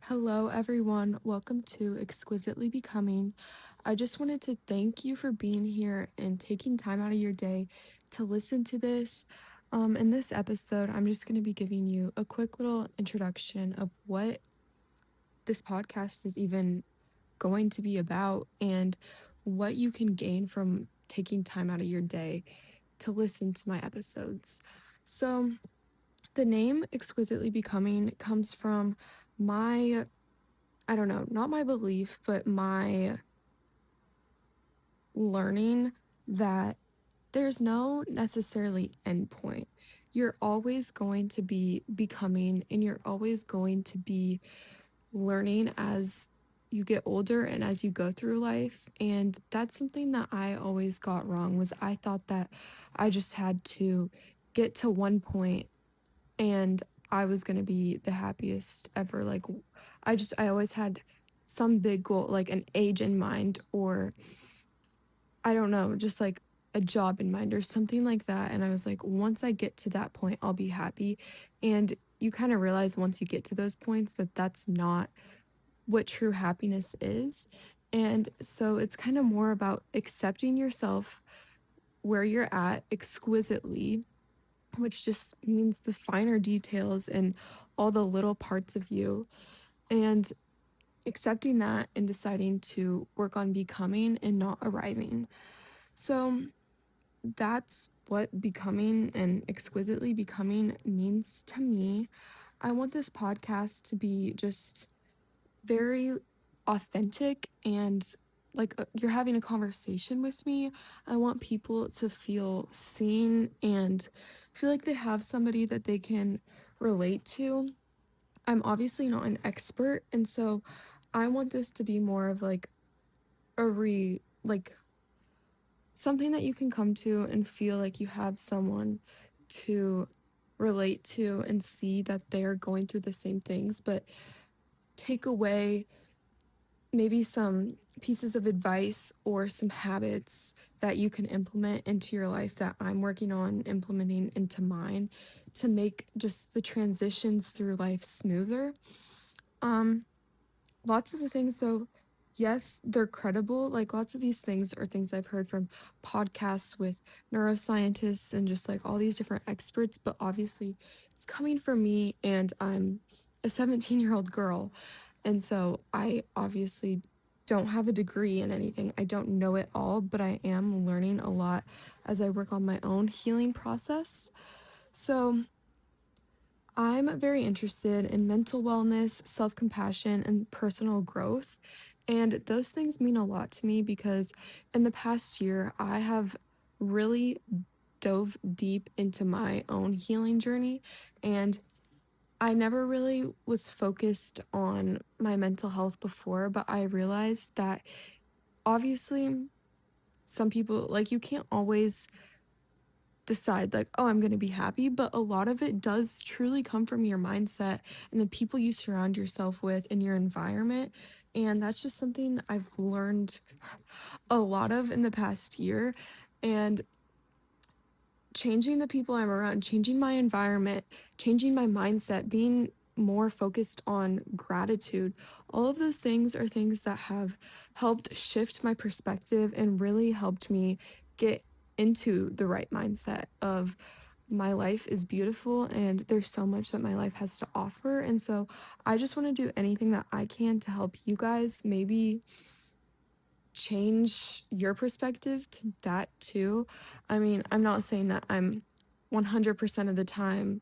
Hello, everyone. Welcome to Exquisitely Becoming. I just wanted to thank you for being here and taking time out of your day to listen to this. In this episode, I'm just going to be giving you a quick little introduction of what this podcast is even going to be about and what you can gain from taking time out of your day to listen to my episodes. So, the name Exquisitely Becoming comes from my I don't know, not my belief, but my learning that there's no necessarily end point. You're always going to be becoming and you're always going to be learning as you get older and as you go through life. And that's something that I always got wrong was I thought that I just had to get to one point and I was going to be the happiest ever. Like I always had some big goal, like an age in mind, or I don't know, just like a job in mind or something like that. And I was like, once I get to that point, I'll be happy. And you kind of realize once you get to those points that that's not what true happiness is. And so it's kind of more about accepting yourself where you're at exquisitely, which just means the finer details and all the little parts of you, and accepting that and deciding to work on becoming and not arriving. So that's what becoming and exquisitely becoming means to me. I want this podcast to be just very authentic and like you're having a conversation with me. I want people to feel seen and feel like they have somebody that they can relate to. I'm obviously not an expert, and so I want this to be more of like like something that you can come to and feel like you have someone to relate to and see that they're going through the same things, but take away maybe some pieces of advice or some habits that you can implement into your life that I'm working on implementing into mine to make just the transitions through life smoother. Um, Lots of the things though, yes, they're credible. Like lots of these things are things I've heard from podcasts with neuroscientists and just like all these different experts, but obviously it's coming from me and I'm a 17-year-old girl. And so I obviously don't have a degree in anything. I don't know it all, but I am learning a lot as I work on my own healing process. So I'm very interested in mental wellness, self compassion, and personal growth. And those things mean a lot to me because in the past year, I have really dove deep into my own healing journey. And I never really was focused on my mental health before, but I realized that obviously some people, like, you can't always decide like, oh, I'm going to be happy, but a lot of it does truly come from your mindset and the people you surround yourself with in your environment. And that's just something I've learned a lot of in the past year. And changing the people I'm around, changing my environment, changing my mindset, being more focused on gratitude, all of those things are things that have helped shift my perspective and really helped me get into the right mindset of my life is beautiful and there's so much that my life has to offer. And so I just want to do anything that I can to help you guys maybe change your perspective to that too. I mean, I'm not saying that I'm 100% of the time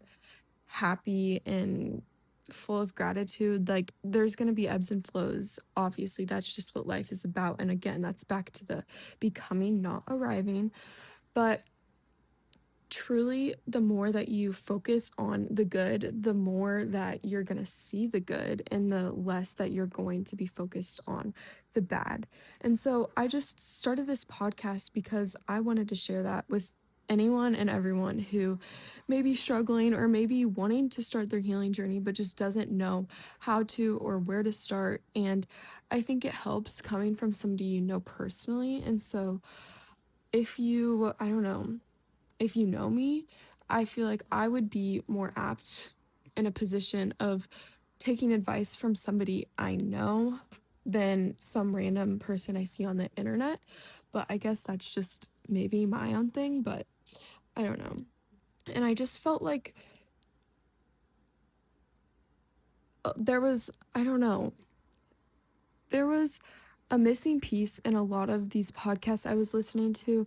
happy and full of gratitude. Like, there's going to be ebbs and flows. Obviously, that's just what life is about. And again, that's back to the becoming, not arriving. But truly, the more that you focus on the good, the more that you're going to see the good and the less that you're going to be focused on the bad. And so I just started this podcast because I wanted to share that with anyone and everyone who may be struggling or maybe wanting to start their healing journey but just doesn't know how to or where to start. And I think it helps coming from somebody you know personally. And so if you, I don't know, if you know me, I feel like I would be more apt in a position of taking advice from somebody I know than some random person I see on the internet. But I guess that's just maybe my own thing, but I don't know. And I just felt like there was, I don't know, there was a missing piece in a lot of these podcasts I was listening to.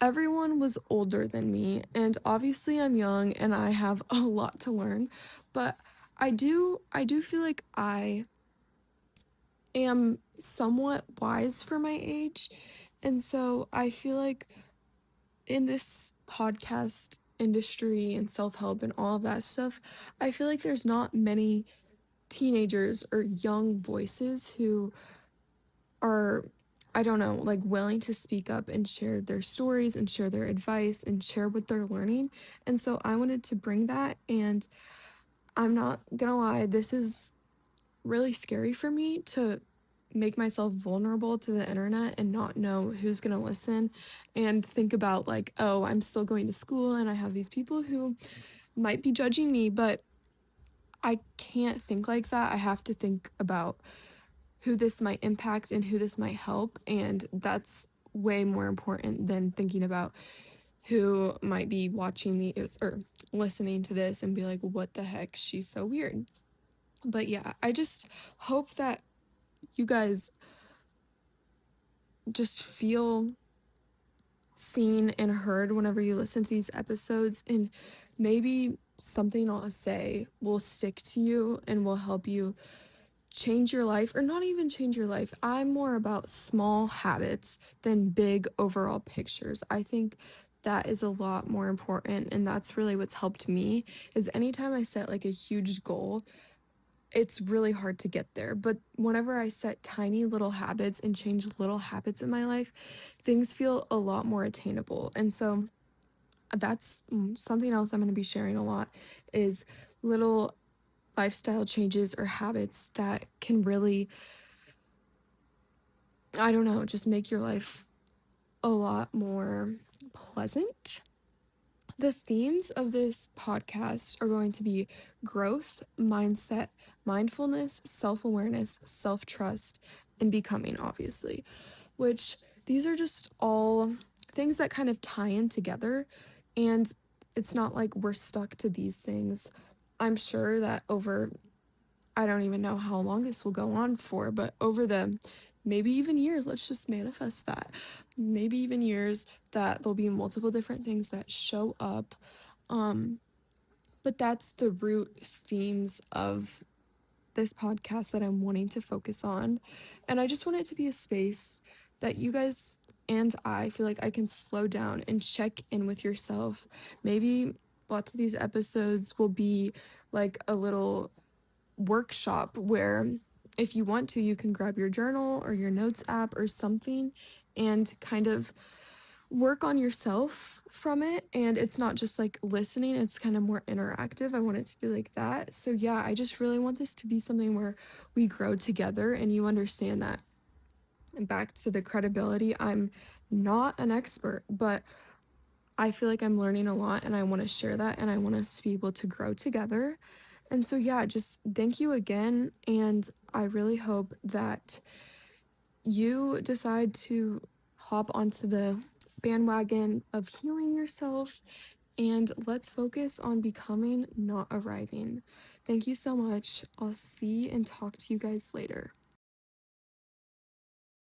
Everyone was older than me, and obviously I'm young and I have a lot to learn, but I do feel like I am somewhat wise for my age. And so I feel like in this podcast industry and self-help and all of that stuff, I feel like there's not many teenagers or young voices who are, I don't know, like willing to speak up and share their stories and share their advice and share what they're learning. And so I wanted to bring that, and I'm not gonna lie, this is really scary for me to make myself vulnerable to the internet and not know who's going to listen, and think about like, oh, I'm still going to school and I have these people who might be judging me, but I can't think like that. I have to think about who this might impact and who this might help, and that's way more important than thinking about who might be watching the or listening to this and be like, what the heck, she's so weird. But yeah, I just hope that you guys just feel seen and heard whenever you listen to these episodes, and maybe something I'll say will stick to you and will help you change your life, or not even change your life. I'm more about small habits than big overall pictures. I think that is a lot more important, and that's really what's helped me. Is anytime I set like a huge goal, it's really hard to get there. But whenever I set tiny little habits and change little habits in my life, things feel a lot more attainable. And so that's something else I'm going to be sharing a lot, is little lifestyle changes or habits that can really, I don't know, just make your life a lot more pleasant. The themes of this podcast are going to be growth, mindset, mindfulness, self awareness, self trust, and becoming, obviously, which these are just all things that kind of tie in together. And it's not like we're stuck to these things. I'm sure that over, I don't even know how long this will go on for, but over the maybe even years, let's just manifest that. Maybe even years, that there'll be multiple different things that show up. Um, but that's the root themes of this podcast that I'm wanting to focus on. And I just want it to be a space that you guys and I feel like I can slow down and check in with yourself. Maybe lots of these episodes will be like a little workshop where if you want to, you can grab your journal or your notes app or something and kind of work on yourself from it. And it's not just like listening, it's kind of more interactive. I want it to be like that. So yeah, I just really want this to be something where we grow together and you understand that. And back to the credibility, I'm not an expert, but I feel like I'm learning a lot and I want to share that, and I want us to be able to grow together. And so, yeah, just thank you again. And I really hope that you decide to hop onto the bandwagon of healing yourself, and let's focus on becoming, not arriving. Thank you so much. I'll see and talk to you guys later.